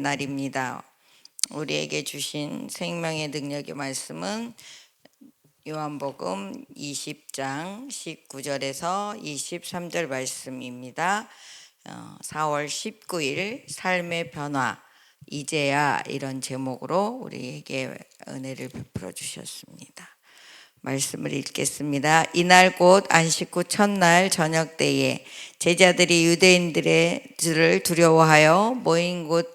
날입니다. 우리에게 주신 생명의 능력의 말씀은 요한복음 20장 19절에서 23절 말씀입니다. 4월 19일 삶의 변화 이제야 이런 제목으로 우리에게 은혜를 베풀어 주셨습니다. 말씀을 읽겠습니다. 이날 곧 안식 후 첫날 저녁 때에 제자들이 유대인들을 두려워하여 모인 곳에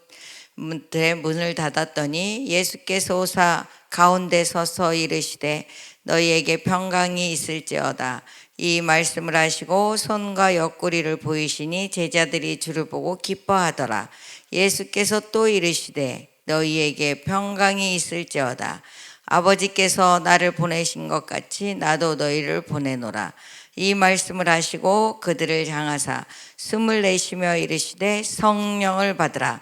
문을 닫았더니 예수께서 오사 가운데 서서 이르시되 너희에게 평강이 있을지어다. 이 말씀을 하시고 손과 옆구리를 보이시니 제자들이 주를 보고 기뻐하더라. 예수께서 또 이르시되 너희에게 평강이 있을지어다. 아버지께서 나를 보내신 것 같이 나도 너희를 보내노라. 이 말씀을 하시고 그들을 향하사 숨을 내쉬며 이르시되 성령을 받으라.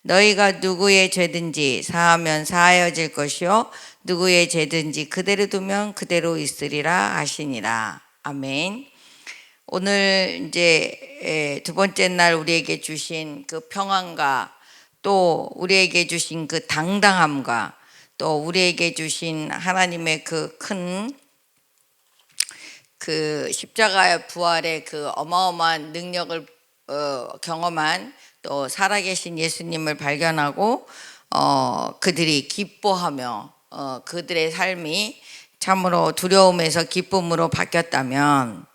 너희가 누구의 죄든지 사하면 사하여질 것이요 누구의 죄든지 그대로 두면 그대로 있으리라 하시니라. 아멘. 오늘 이제 두 번째 날 우리에게 주신 그 평안과 또 우리에게 주신 그 당당함과 또 우리에게 주신 하나님의 그 큰 그 십자가의 부활의 그 어마어마한 능력을 경험한 또 살아계신 예수님을 발견하고 그들이 기뻐하며 그들의 삶이 참으로 두려움에서 기쁨으로 바뀌었다면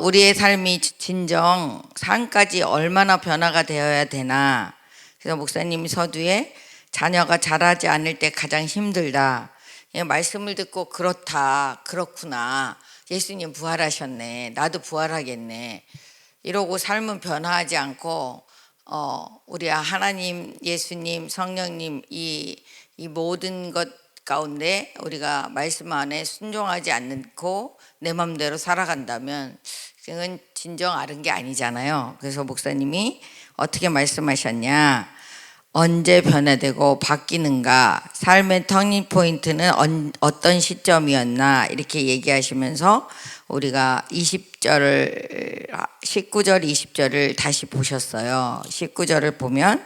우리의 삶이 진정 삶까지 얼마나 변화가 되어야 되나. 그래서 목사님이 서두에 자녀가 자라지 않을 때 가장 힘들다. 말씀을 듣고 그렇다, 그렇구나. 예수님 부활하셨네. 나도 부활하겠네. 이러고 삶은 변화하지 않고 우리 하나님, 예수님, 성령님 이 모든 것 가운데 우리가 말씀 안에 순종하지 않고 내 맘대로 살아간다면 그건 진정 옳은 게 아니잖아요. 그래서 목사님이 어떻게 말씀하셨냐? 언제 변화되고 바뀌는가? 삶의 터닝 포인트는 어떤 시점이었나? 이렇게 얘기하시면서 우리가 19절 20절을 다시 보셨어요. 19절을 보면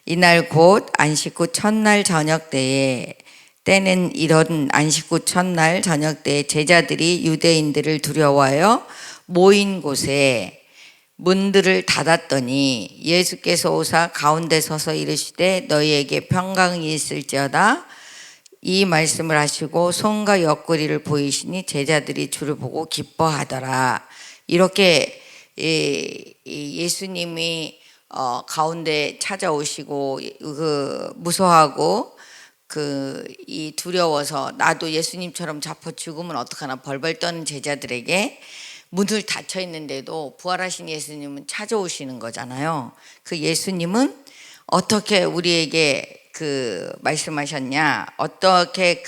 이날 곧 안식 후 첫날 저녁 때는 이런 안식 후 첫날 저녁 때에 제자들이 유대인들을 두려워하여 모인 곳에 문들을 닫았더니 예수께서 오사 가운데 서서 이르시되 너희에게 평강이 있을지어다. 이 말씀을 하시고 손과 옆구리를 보이시니 제자들이 주를 보고 기뻐하더라. 이렇게 예수님이 가운데 찾아오시고 무서워하고 이 두려워서 나도 예수님처럼 잡혀 죽으면 어떡하나 벌벌 떠는 제자들에게 문을 닫혀 있는데도 부활하신 예수님은 찾아오시는 거잖아요. 그 예수님은 어떻게 우리에게 말씀하셨냐? 어떻게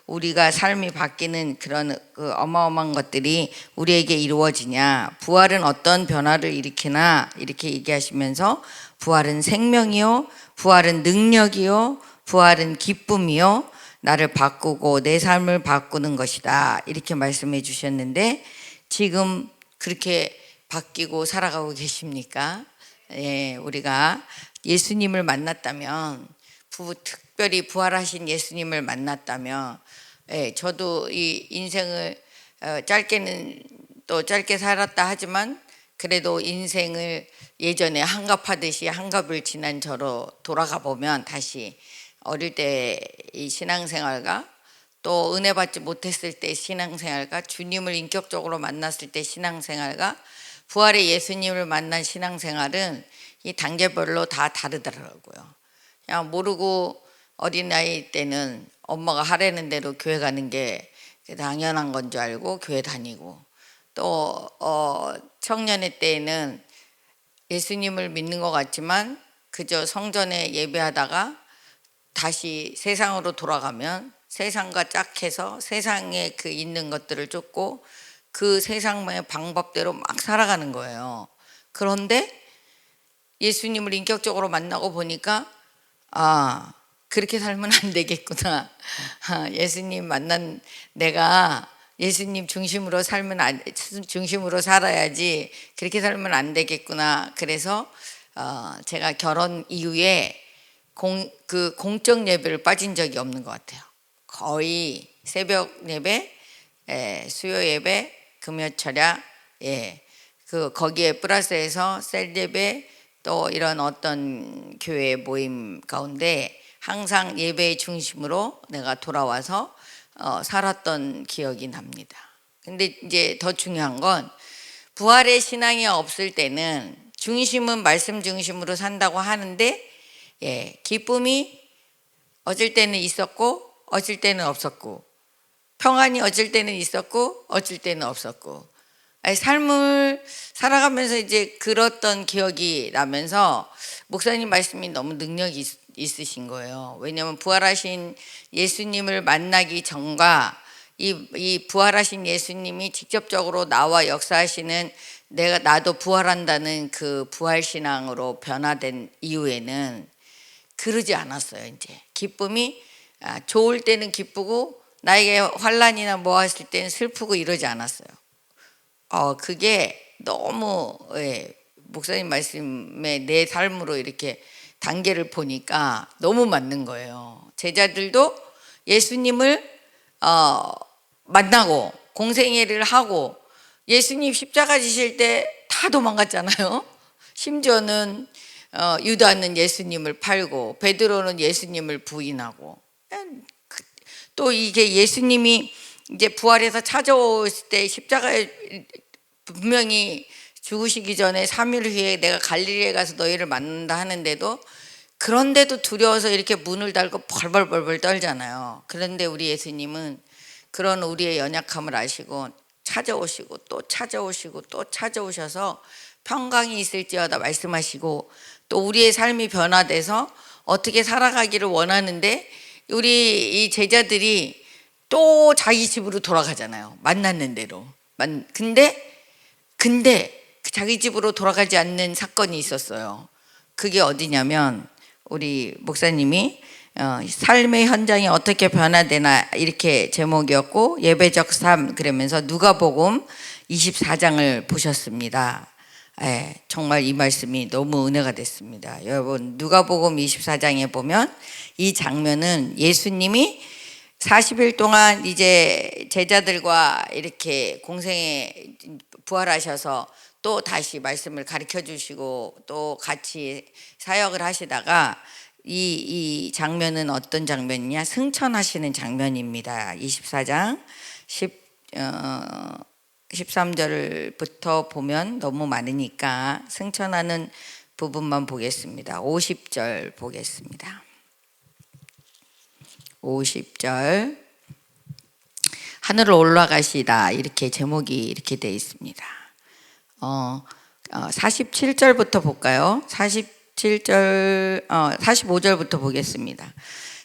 우리가 삶이 바뀌는 그런 어마어마한 것들이 우리에게 이루어지냐? 부활은 어떤 변화를 일으키나? 이렇게 얘기하시면서 부활은 생명이요, 부활은 능력이요, 부활은 기쁨이요, 나를 바꾸고 내 삶을 바꾸는 것이다. 이렇게 말씀해 주셨는데 지금 그렇게 바뀌고 살아가고 계십니까? 예, 우리가 예수님을 만났다면, 특별히 부활하신 예수님을 만났다면, 예, 저도 이 인생을 짧게는 또 짧게 살았다 하지만 그래도 인생을 예전에 한갑하듯이 한갑을 지난 저로 돌아가 보면 다시 어릴 때 이 신앙생활과 또 은혜 받지 못했을 때 신앙생활과 주님을 인격적으로 만났을 때 신앙생활과 부활의 예수님을 만난 신앙생활은 이 단계별로 다 다르더라고요. 그냥 모르고 어린아이 때는 엄마가 하라는 대로 교회 가는 게 당연한 건 줄 알고 교회 다니고 또 청년의 때에는 예수님을 믿는 것 같지만 그저 성전에 예배하다가 다시 세상으로 돌아가면 세상과 짝해서 세상에 있는 것들을 쫓고 그 세상의 방법대로 막 살아가는 거예요. 그런데 예수님을 인격적으로 만나고 보니까 그렇게 살면 안 되겠구나. 예수님 만난 내가 예수님 중심으로 중심으로 살아야지 그렇게 살면 안 되겠구나. 그래서 제가 결혼 이후에 공적 예배를 빠진 적이 없는 것 같아요. 거의 새벽 예배, 수요 예배, 금요 철야, 거기에 플러스해서 셀 예배, 또 이런 어떤 교회 모임 가운데 항상 예배의 중심으로 내가 돌아와서 살았던 기억이 납니다. 근데 이제 더 중요한 건 부활의 신앙이 없을 때는 중심은 말씀 중심으로 산다고 하는데 기쁨이 어쩔 때는 있었고 어쩔 때는 없었고, 평안이 어쩔 때는 있었고 어쩔 때는 없었고, 삶을 살아가면서 이제 그랬던 기억이 나면서 목사님 말씀이 너무 능력이 있으신 거예요. 왜냐하면 부활하신 예수님을 만나기 전과 이 부활하신 예수님이 직접적으로 나와 역사하시는 나도 부활한다는 그 부활신앙으로 변화된 이후에는 그러지 않았어요. 이제 기쁨이 좋을 때는 기쁘고 나에게 환난이나 뭐 했을 때는 슬프고 이러지 않았어요. 그게 너무 목사님 말씀에 내 삶으로 이렇게 단계를 보니까 너무 맞는 거예요. 제자들도 예수님을 만나고 공생애를 하고 예수님 십자가 지실 때 다 도망갔잖아요. 심지어는 유다는 예수님을 팔고 베드로는 예수님을 부인하고, 또 이게 예수님이 이제 부활해서 찾아오실 때 십자가에 분명히 죽으시기 전에 3일 후에 내가 갈릴리에 가서 너희를 만난다 하는데도, 그런데도 두려워서 이렇게 문을 닫고 벌벌벌벌 떨잖아요. 그런데 우리 예수님은 그런 우리의 연약함을 아시고 찾아오시고 또 찾아오시고 또 찾아오셔서 평강이 있을지어다 말씀하시고, 또 우리의 삶이 변화돼서 어떻게 살아가기를 원하는데 우리 이 제자들이 또 자기 집으로 돌아가잖아요. 만났는 대로. 근데 자기 집으로 돌아가지 않는 사건이 있었어요. 그게 어디냐면 우리 목사님이 삶의 현장이 어떻게 변화되나 이렇게 제목이었고, 예배적 삶 그러면서 누가복음 24장을 보셨습니다. 정말 이 말씀이 너무 은혜가 됐습니다. 여러분, 누가복음 24장에 보면 이 장면은 예수님이 40일 동안 이제 제자들과 이렇게 공생에 부활하셔서 또 다시 말씀을 가르쳐 주시고 또 같이 사역을 하시다가 이 장면은 어떤 장면이냐, 승천하시는 장면입니다. 24장 13절부터 보면 너무 많으니까 승천하는 부분만 보겠습니다. 50절 보겠습니다. 50절, 하늘로 올라가시다, 이렇게 제목이 이렇게 되어 있습니다. 47절부터 볼까요? 45절부터 보겠습니다.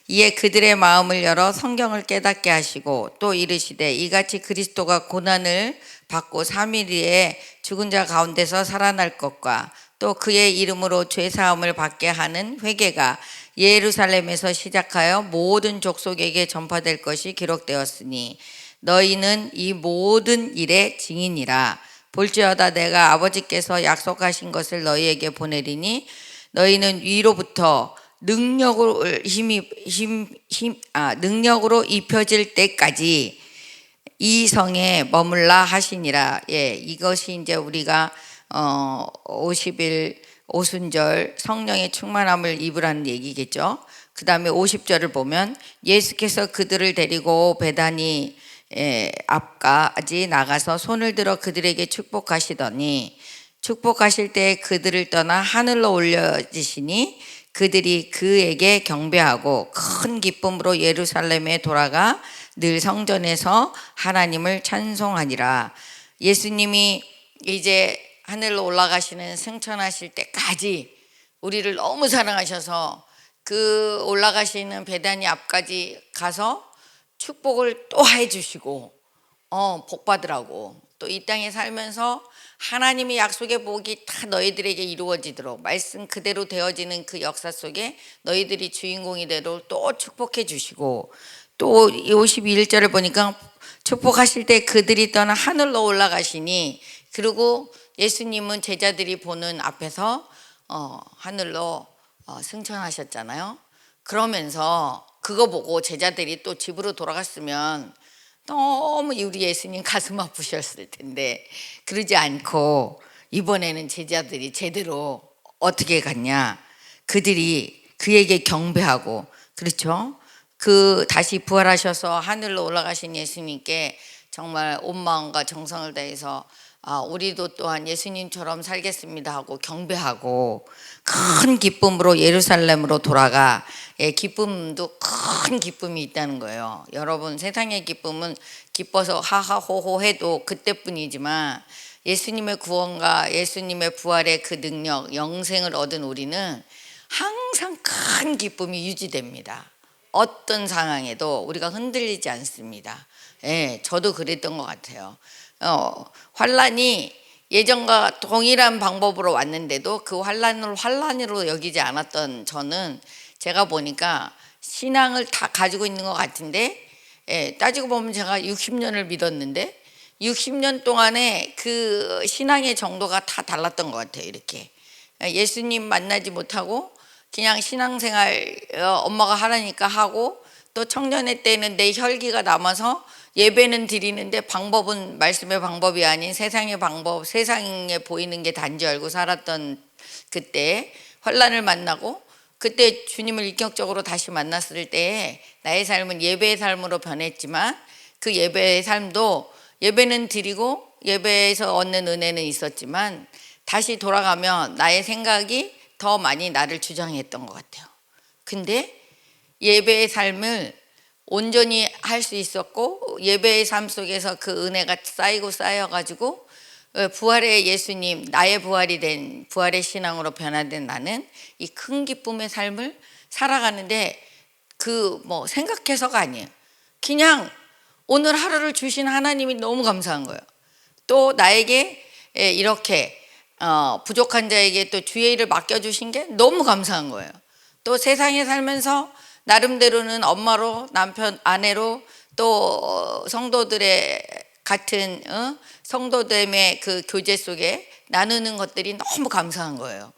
이에 그들의 마음을 열어 성경을 깨닫게 하시고 또 이르시되, 이같이 그리스도가 고난을 받고 3일 뒤에 죽은 자 가운데서 살아날 것과 또 그의 이름으로 죄사함을 받게 하는 회개가 예루살렘에서 시작하여 모든 족속에게 전파될 것이 기록되었으니 너희는 이 모든 일의 증인이라. 볼지어다 내가 아버지께서 약속하신 것을 너희에게 보내리니 너희는 위로부터 능력으로 입혀질 때까지 이 성에 머물라 하시니라. 이것이 이제 우리가 50일 오순절 성령의 충만함을 입으라는 얘기겠죠. 그 다음에 50절을 보면 예수께서 그들을 데리고 베다니 앞까지 나가서 손을 들어 그들에게 축복하시더니, 축복하실 때 그들을 떠나 하늘로 올려지시니 그들이 그에게 경배하고 큰 기쁨으로 예루살렘에 돌아가 늘 성전에서 하나님을 찬송하니라. 예수님이 이제 하늘로 올라가시는 승천하실 때까지 우리를 너무 사랑하셔서 그 올라가시는 베다니 앞까지 가서 축복을 또 해주시고 복 받으라고, 또 이 땅에 살면서 하나님의 약속의 복이 다 너희들에게 이루어지도록 말씀 그대로 되어지는 그 역사 속에 너희들이 주인공이 되도록 또 축복해 주시고, 또 51절을 보니까 축복하실 때 그들이 떠나 하늘로 올라가시니, 그리고 예수님은 제자들이 보는 앞에서 하늘로 승천하셨잖아요. 그러면서 그거 보고 제자들이 또 집으로 돌아갔으면 너무 우리 예수님 가슴 아프셨을 텐데 그러지 않고 이번에는 제자들이 제대로 어떻게 갔냐. 그들이 그에게 경배하고, 그렇죠? 그 다시 부활하셔서 하늘로 올라가신 예수님께 정말 온 마음과 정성을 다해서 우리도 또한 예수님처럼 살겠습니다 하고 경배하고 큰 기쁨으로 예루살렘으로 돌아가. 기쁨도 큰 기쁨이 있다는 거예요. 여러분, 세상의 기쁨은 기뻐서 하하호호 해도 그때뿐이지만 예수님의 구원과 예수님의 부활의 그 능력, 영생을 얻은 우리는 항상 큰 기쁨이 유지됩니다. 어떤 상황에도 우리가 흔들리지 않습니다. 저도 그랬던 것 같아요. 환란이 예전과 동일한 방법으로 왔는데도 그 환란을 환란으로 여기지 않았던 저는 제가 보니까 신앙을 다 가지고 있는 것 같은데, 따지고 보면 제가 60년을 믿었는데 60년 동안에 그 신앙의 정도가 다 달랐던 것 같아요. 이렇게 예수님 만나지 못하고 그냥 신앙생활 엄마가 하라니까 하고, 또 청년회 때는 내 혈기가 남아서 예배는 드리는데 방법은 말씀의 방법이 아닌 세상의 방법, 세상에 보이는 게 단지 알고 살았던 그때 환란을 만나고, 그때 주님을 인격적으로 다시 만났을 때 나의 삶은 예배의 삶으로 변했지만 그 예배의 삶도 예배는 드리고 예배에서 얻는 은혜는 있었지만 다시 돌아가면 나의 생각이 더 많이 나를 주장했던 것 같아요. 근데 예배의 삶을 온전히 할 수 있었고 예배의 삶 속에서 그 은혜가 쌓이고 쌓여가지고 부활의 예수님, 나의 부활이 된 부활의 신앙으로 변화된 나는 이 큰 기쁨의 삶을 살아가는데 그 뭐 생각해서가 아니에요. 그냥 오늘 하루를 주신 하나님이 너무 감사한 거예요. 또 나에게 이렇게 부족한 자에게 또 주의 일을 맡겨주신 게 너무 감사한 거예요. 또 세상에 살면서 나름대로는 엄마로, 남편, 아내로, 또 성도들의 같은 성도됨의 그 교제 속에 나누는 것들이 너무 감사한 거예요.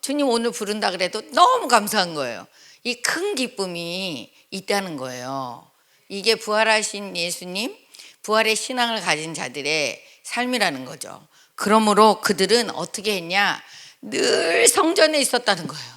주님 오늘 부른다 그래도 너무 감사한 거예요. 이 큰 기쁨이 있다는 거예요. 이게 부활하신 예수님, 부활의 신앙을 가진 자들의 삶이라는 거죠. 그러므로 그들은 어떻게 했냐? 늘 성전에 있었다는 거예요.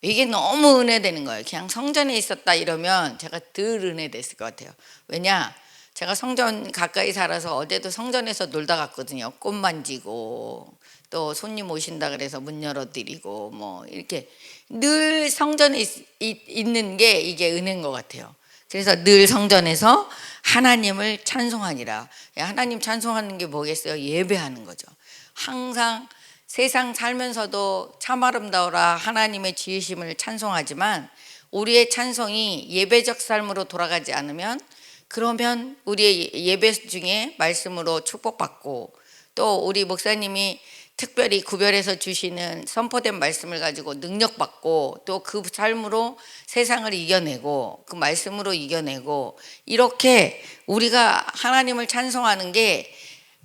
이게 너무 은혜되는 거예요. 그냥 성전에 있었다 이러면 제가 덜 은혜됐을 것 같아요. 왜냐? 제가 성전 가까이 살아서 어제도 성전에서 놀다 갔거든요. 꽃 만지고 또 손님 오신다 그래서 문 열어드리고 뭐 이렇게 늘 성전에 있는 게 이게 은혜인 것 같아요. 그래서 늘 성전에서 하나님을 찬송하니라. 하나님 찬송하는 게 뭐겠어요? 예배하는 거죠. 항상 세상 살면서도 참 아름다워라 하나님의 지으심을 찬송하지만 우리의 찬송이 예배적 삶으로 돌아가지 않으면, 그러면 우리의 예배 중에 말씀으로 축복받고 또 우리 목사님이 특별히 구별해서 주시는 선포된 말씀을 가지고 능력받고 또 그 삶으로 세상을 이겨내고 그 말씀으로 이겨내고, 이렇게 우리가 하나님을 찬송하는 게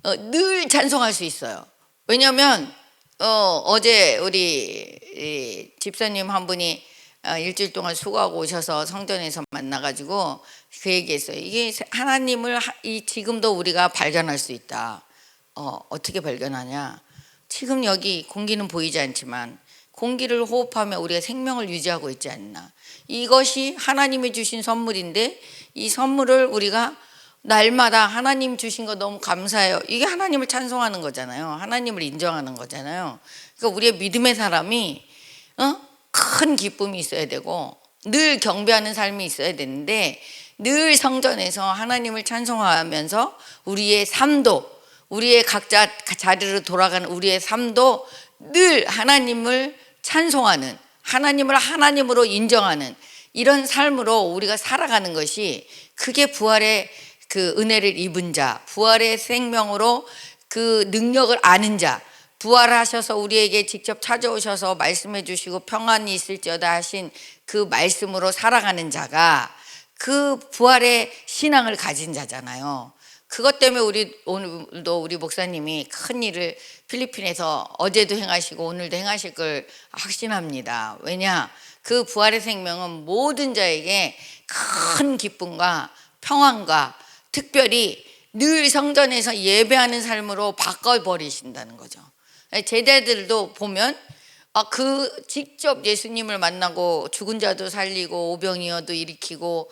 늘 찬송할 수 있어요. 왜냐하면 어제 우리 집사님 한 분이 일주일 동안 수고하고 오셔서 성전에서 만나가지고 그 얘기했어요. 이게 하나님을 지금도 우리가 발견할 수 있다. 어떻게 발견하냐? 지금 여기 공기는 보이지 않지만 공기를 호흡하며 우리가 생명을 유지하고 있지 않나. 이것이 하나님이 주신 선물인데 이 선물을 우리가 날마다 하나님 주신 거 너무 감사해요. 이게 하나님을 찬송하는 거잖아요. 하나님을 인정하는 거잖아요. 그러니까 우리의 믿음의 사람이 큰 기쁨이 있어야 되고 늘 경배하는 삶이 있어야 되는데, 늘 성전에서 하나님을 찬송하면서 우리의 삶도, 우리의 각자 자리로 돌아가는 우리의 삶도 늘 하나님을 찬송하는, 하나님을 하나님으로 인정하는 이런 삶으로 우리가 살아가는 것이, 그게 부활의 그 은혜를 입은 자, 부활의 생명으로 그 능력을 아는 자, 부활하셔서 우리에게 직접 찾아오셔서 말씀해 주시고 평안이 있을지어다 하신 그 말씀으로 살아가는 자가 그 부활의 신앙을 가진 자잖아요. 그것 때문에 오늘도 우리 목사님이 큰 일을 필리핀에서 어제도 행하시고 오늘도 행하실 걸 확신합니다. 왜냐? 그 부활의 생명은 모든 자에게 큰 기쁨과 평안과 특별히 늘 성전에서 예배하는 삶으로 바꿔버리신다는 거죠. 제자들도 보면 그 직접 예수님을 만나고 죽은 자도 살리고 오병이어도 일으키고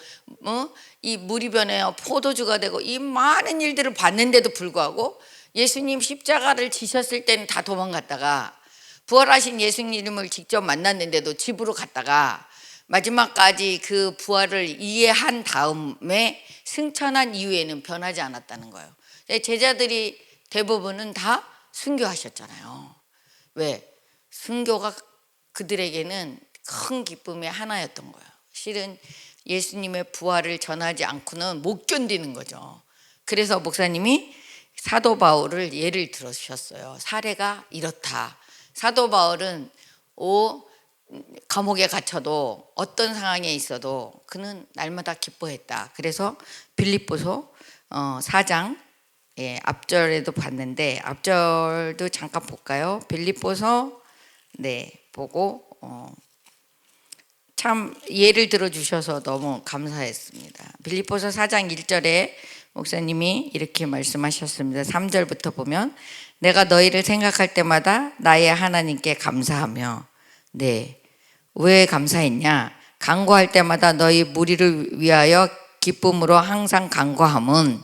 이 물이 변해요 포도주가 되고 이 많은 일들을 봤는데도 불구하고 예수님 십자가를 지셨을 때는 다 도망갔다가 부활하신 예수님을 직접 만났는데도 집으로 갔다가 마지막까지 그 부활을 이해한 다음에 승천한 이후에는 변하지 않았다는 거예요. 제자들이 대부분은 다 순교하셨잖아요. 왜? 순교가 그들에게는 큰 기쁨의 하나였던 거예요. 실은 예수님의 부활을 전하지 않고는 못 견디는 거죠. 그래서 목사님이 사도 바울을 예를 들으셨어요. 사례가 이렇다. 사도 바울은 감옥에 갇혀도 어떤 상황에 있어도 그는 날마다 기뻐했다. 그래서 빌립보서 4장 앞절에도 봤는데 앞절도 잠깐 볼까요? 빌립보서 보고 참 예를 들어주셔서 너무 감사했습니다. 빌립보서 4장 1절에 목사님이 이렇게 말씀하셨습니다. 3절부터 보면 내가 너희를 생각할 때마다 나의 하나님께 감사하며 왜 감사했냐? 간구할 때마다 너희 무리를 위하여 기쁨으로 항상 간구함은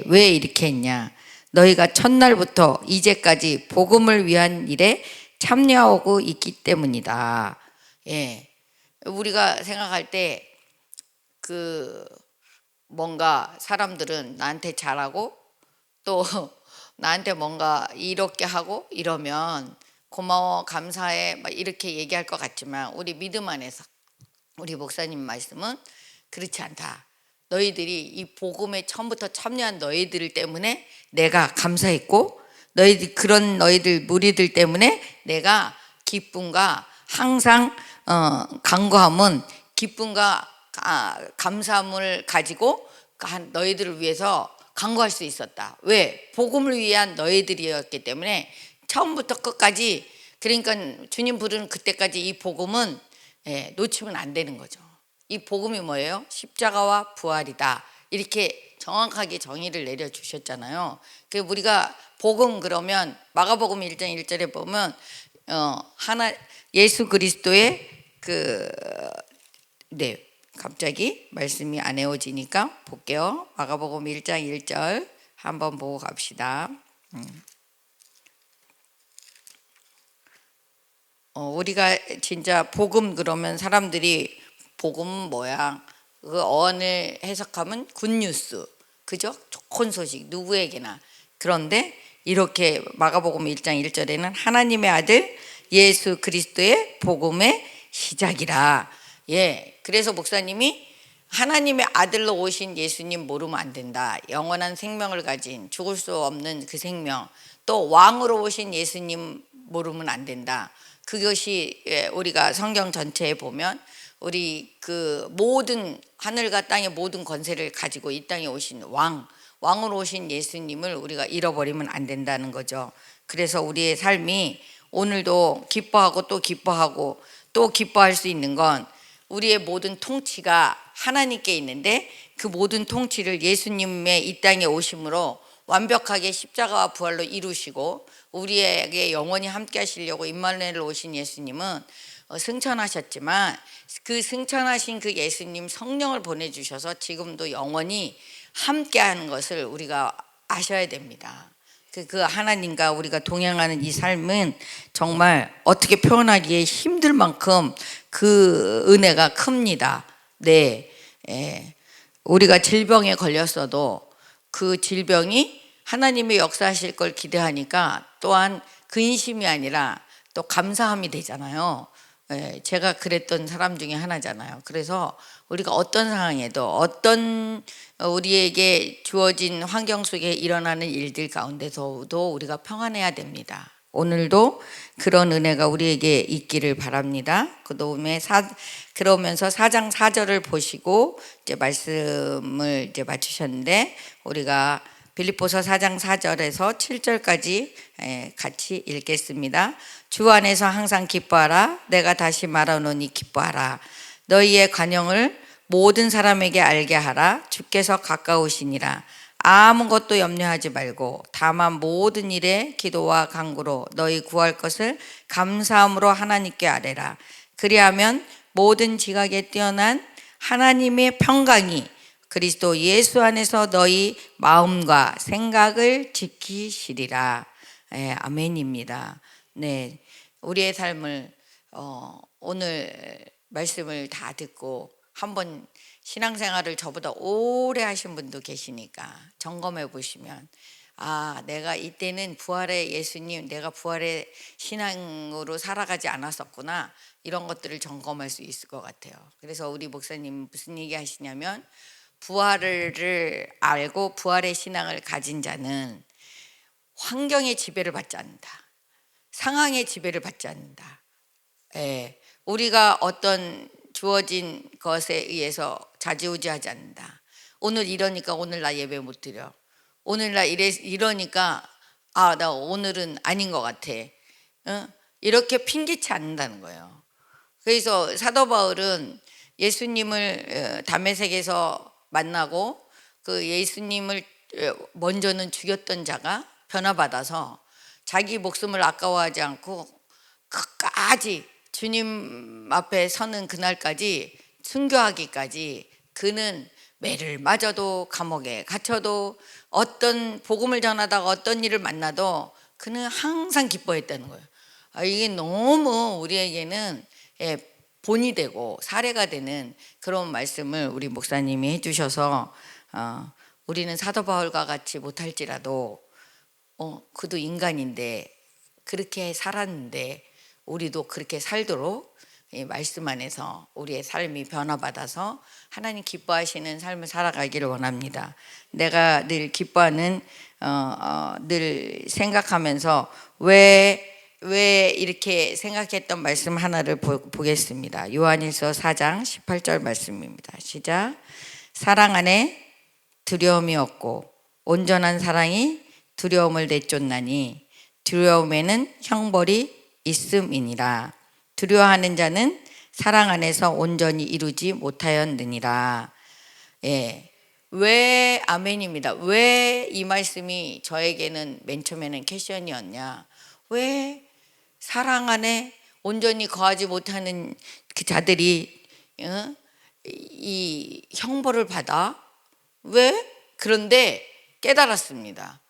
왜 이렇게 했냐? 너희가 첫날부터 이제까지 복음을 위한 일에 참여하고 있기 때문이다. 우리가 생각할 때 뭔가 사람들은 나한테 잘하고 또 나한테 뭔가 이롭게 하고 이러면 고마워 감사해 막 이렇게 얘기할 것 같지만 우리 믿음 안에서 우리 목사님 말씀은 그렇지 않다. 너희들이 이 복음에 처음부터 참여한 너희들 때문에 내가 감사했고 그런 너희들 무리들 때문에 내가 기쁨과 항상 간구함은 기쁨과 감사함을 가지고 너희들을 위해서 간구할 수 있었다. 왜? 복음을 위한 너희들이었기 때문에 처음부터 끝까지 그러니까 주님 부르는 그때까지 이 복음은 놓치면 안 되는 거죠. 이 복음이 뭐예요? 십자가와 부활이다. 이렇게 정확하게 정의를 내려주셨잖아요. 우리가 복음 그러면 마가복음 1장 1절에 보면 예수 그리스도의 갑자기 말씀이 안 외워지니까 볼게요. 마가복음 1장 1절 한번 보고 갑시다. 우리가 진짜 복음 그러면 사람들이 복음은 뭐야? 그 어원을 해석하면 굿뉴스, 그죠? 좋은 소식 누구에게나. 그런데 이렇게 마가복음 1장 1절에는 하나님의 아들 예수 그리스도의 복음의 시작이라. 그래서 목사님이 하나님의 아들로 오신 예수님 모르면 안 된다. 영원한 생명을 가진 죽을 수 없는 그 생명, 또 왕으로 오신 예수님 모르면 안 된다. 그것이 우리가 성경 전체에 보면 우리 모든 하늘과 땅의 모든 권세를 가지고 이 땅에 오신 왕으로 오신 예수님을 우리가 잃어버리면 안 된다는 거죠. 그래서 우리의 삶이 오늘도 기뻐하고 또 기뻐하고 또 기뻐할 수 있는 건 우리의 모든 통치가 하나님께 있는데 그 모든 통치를 예수님의 이 땅에 오심으로 완벽하게 십자가와 부활로 이루시고 우리에게 영원히 함께 하시려고 임마누엘로 오신 예수님은 승천하셨지만 그 승천하신 그 예수님 성령을 보내주셔서 지금도 영원히 함께하는 것을 우리가 아셔야 됩니다. 그 하나님과 우리가 동행하는 이 삶은 정말 어떻게 표현하기에 힘들 만큼 그 은혜가 큽니다. 우리가 질병에 걸렸어도 그 질병이 하나님의 역사하실 걸 기대하니까 또한 근심이 아니라 또 감사함이 되잖아요. 제가 그랬던 사람 중에 하나잖아요. 그래서 우리가 어떤 상황에도 어떤 우리에게 주어진 환경 속에 일어나는 일들 가운데서도 우리가 평안해야 됩니다. 오늘도 그런 은혜가 우리에게 있기를 바랍니다. 그러면서 4장 4절을 보시고 이제 말씀을 이제 마치셨는데 우리가 빌립보서 4장 4절에서 7절까지 같이 읽겠습니다. 주 안에서 항상 기뻐하라. 내가 다시 말하노니 기뻐하라. 너희의 관용을 모든 사람에게 알게 하라. 주께서 가까우시니라. 아무것도 염려하지 말고 다만 모든 일에 기도와 간구로 너희 구할 것을 감사함으로 하나님께 아뢰라. 그리하면 모든 지각에 뛰어난 하나님의 평강이 그리스도 예수 안에서 너희 마음과 생각을 지키시리라. 아멘입니다. 네, 우리의 삶을 오늘 말씀을 다 듣고 한번 신앙생활을 저보다 오래 하신 분도 계시니까 점검해 보시면 내가 이때는 부활의 예수님, 내가 부활의 신앙으로 살아가지 않았었구나, 이런 것들을 점검할 수 있을 것 같아요. 그래서 우리 목사님 무슨 얘기 하시냐면, 부활을 알고 부활의 신앙을 가진 자는 환경의 지배를 받지 않는다, 상황의 지배를 받지 않는다. 우리가 어떤 주어진 것에 의해서 좌지우지하지 않는다. 오늘 이러니까 오늘 나 예배 못 드려. 오늘 나 이러니까 나 오늘은 아닌 것 같아. 이렇게 핑계치 않는다는 거예요. 그래서 사도 바울은 예수님을 다메섹에서 만나고 그 예수님을 먼저는 죽였던 자가 변화받아서 자기 목숨을 아까워하지 않고 끝까지 주님 앞에 서는 그날까지, 순교하기까지 그는 매를 맞아도 감옥에 갇혀도 어떤 복음을 전하다가 어떤 일을 만나도 그는 항상 기뻐했다는 거예요. 이게 너무 우리에게는 본이 되고 사례가 되는 그런 말씀을 우리 목사님이 해주셔서 우리는 사도 바울과 같이 못할지라도 그도 인간인데 그렇게 살았는데 우리도 그렇게 살도록 말씀 안에서 우리의 삶이 변화받아서 하나님 기뻐하시는 삶을 살아가기를 원합니다. 내가 늘 기뻐하는 늘 생각하면서 왜 이렇게 생각했던 말씀 하나를 보겠습니다. 요한일서 4장 18절 말씀입니다. 시작. 사랑 안에 두려움이 없고 온전한 사랑이 두려움을 내쫓나니 두려움에는 형벌이 있음이니라. 두려워하는 자는 사랑 안에서 온전히 이루지 못하였느니라. 왜 아멘입니다. 왜 이 말씀이 저에게는 맨 처음에는 퀘션이었냐? 왜 사랑 안에 온전히 거하지 못하는 그 자들이 이 형벌을 받아? 왜? 그런데 깨달았습니다.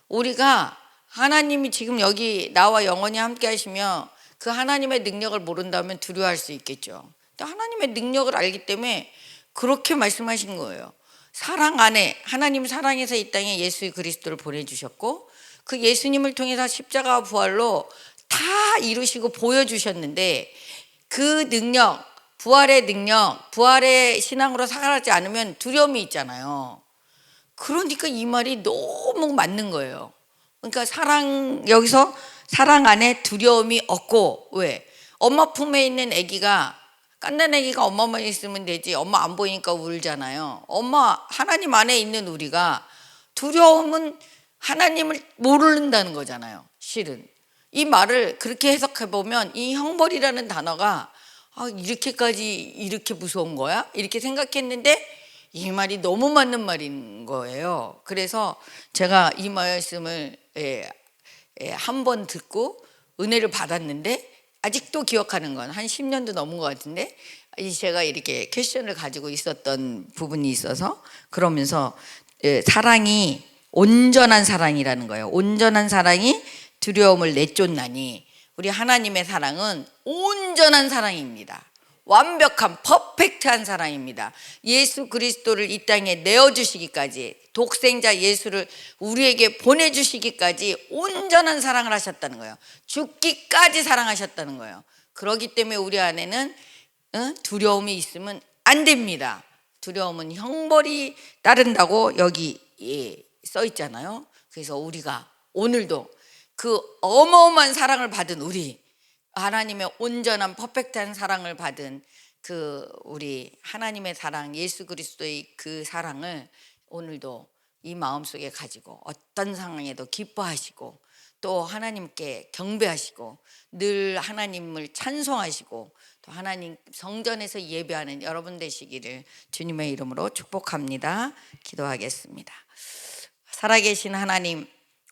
우리가 하나님이 지금 여기 나와 영원히 함께 하시며 그 하나님의 능력을 모른다면 두려워할 수 있겠죠. 근데 하나님의 능력을 알기 때문에 그렇게 말씀하신 거예요. 사랑 안에, 하나님 사랑해서 이 땅에 예수 그리스도를 보내주셨고 그 예수님을 통해서 십자가와 부활로 다 이루시고 보여주셨는데 그 능력, 부활의 능력, 부활의 신앙으로 살아가지 않으면 두려움이 있잖아요. 그러니까 이 말이 너무 맞는 거예요. 그러니까 여기서 사랑 안에 두려움이 없고, 왜? 엄마 품에 있는 아기가, 깐난 아기가 엄마만 있으면 되지 엄마 안 보이니까 울잖아요. 하나님 안에 있는 우리가 두려움은 하나님을 모른다는 거잖아요. 실은 이 말을 그렇게 해석해 보면 이 형벌이라는 단어가 이렇게까지 이렇게 무서운 거야? 이렇게 생각했는데 이 말이 너무 맞는 말인 거예요. 그래서 제가 이 말씀을 한 번 듣고 은혜를 받았는데 아직도 기억하는 건 한 10년도 넘은 것 같은데, 제가 이렇게 퀘션을 가지고 있었던 부분이 있어서, 그러면서 사랑이 온전한 사랑이라는 거예요. 온전한 사랑이 두려움을 내쫓나니, 우리 하나님의 사랑은 온전한 사랑입니다. 완벽한 퍼펙트한 사랑입니다. 예수 그리스도를 이 땅에 내어주시기까지, 독생자 예수를 우리에게 보내주시기까지 온전한 사랑을 하셨다는 거예요. 죽기까지 사랑하셨다는 거예요. 그렇기 때문에 우리 안에는 두려움이 있으면 안 됩니다. 두려움은 형벌이 따른다고 여기 써 있잖아요. 그래서 우리가 오늘도 그 어마어마한 사랑을 받은 우리, 하나님의 온전한 퍼펙트한 사랑을 받은 그 우리 하나님의 사랑, 예수 그리스도의 그 사랑을 오늘도 이 마음속에 가지고 어떤 상황에도 기뻐하시고 또 하나님께 경배하시고 늘 하나님을 찬송하시고 또 하나님 성전에서 예배하는 여러분 되시기를 주님의 이름으로 축복합니다. 기도하겠습니다. 살아계신 하나님,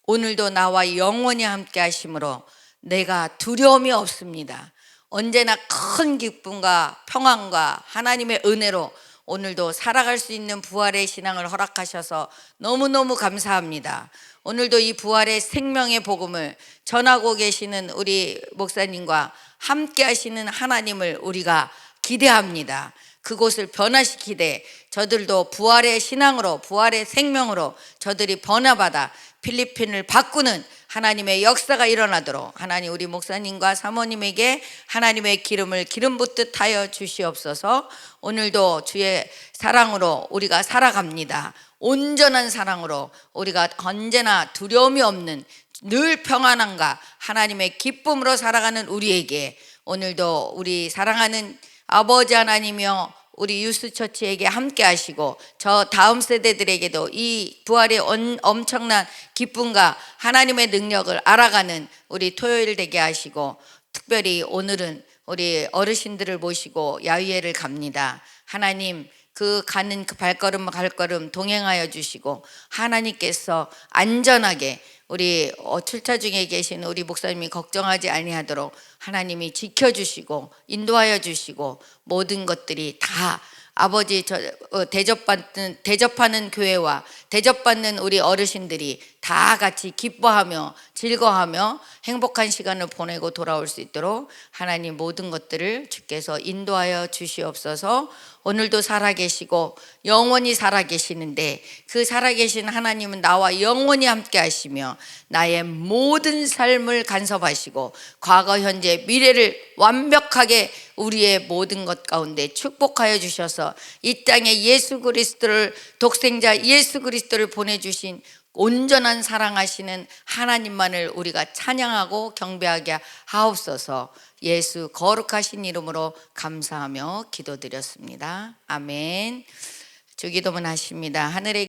오늘도 나와 영원히 함께 하심으로 내가 두려움이 없습니다. 언제나 큰 기쁨과 평안과 하나님의 은혜로 오늘도 살아갈 수 있는 부활의 신앙을 허락하셔서 너무너무 감사합니다. 오늘도 이 부활의 생명의 복음을 전하고 계시는 우리 목사님과 함께 하시는 하나님을 우리가 기대합니다. 그곳을 변화시키되 저들도 부활의 신앙으로 부활의 생명으로 저들이 변화받아 필리핀을 바꾸는 하나님의 역사가 일어나도록 하나님 우리 목사님과 사모님에게 하나님의 기름을 기름 붓듯 하여 주시옵소서. 오늘도 주의 사랑으로 우리가 살아갑니다. 온전한 사랑으로 우리가 언제나 두려움이 없는 늘 평안함과 하나님의 기쁨으로 살아가는 우리에게 오늘도 우리 사랑하는 아버지 하나님이여 우리 유스처치에게 함께 하시고 저 다음 세대들에게도 이 부활의 엄청난 기쁨과 하나님의 능력을 알아가는 우리 토요일 되게 하시고 특별히 오늘은 우리 어르신들을 모시고 야유회를 갑니다. 하나님 그 가는 그 발걸음 동행하여 주시고 하나님께서 안전하게 우리 출차 중에 계신 우리 목사님이 걱정하지 아니하도록 하나님이 지켜주시고 인도하여 주시고 모든 것들이 다 아버지 대접하는 교회와 대접받는 우리 어르신들이 다 같이 기뻐하며 즐거워하며 행복한 시간을 보내고 돌아올 수 있도록 하나님 모든 것들을 주께서 인도하여 주시옵소서. 오늘도 살아계시고 영원히 살아계시는데 그 살아계신 하나님은 나와 영원히 함께 하시며 나의 모든 삶을 간섭하시고 과거 현재 미래를 완벽하게 우리의 모든 것 가운데 축복하여 주셔서 이 땅에 예수 그리스도를 독생자 예수 그리스도를 보내주신 온전한 사랑하시는 하나님만을 우리가 찬양하고 경배하게 하옵소서. 예수 거룩하신 이름으로 감사하며 기도드렸습니다. 아멘. 주기도문 하십니다. 하늘에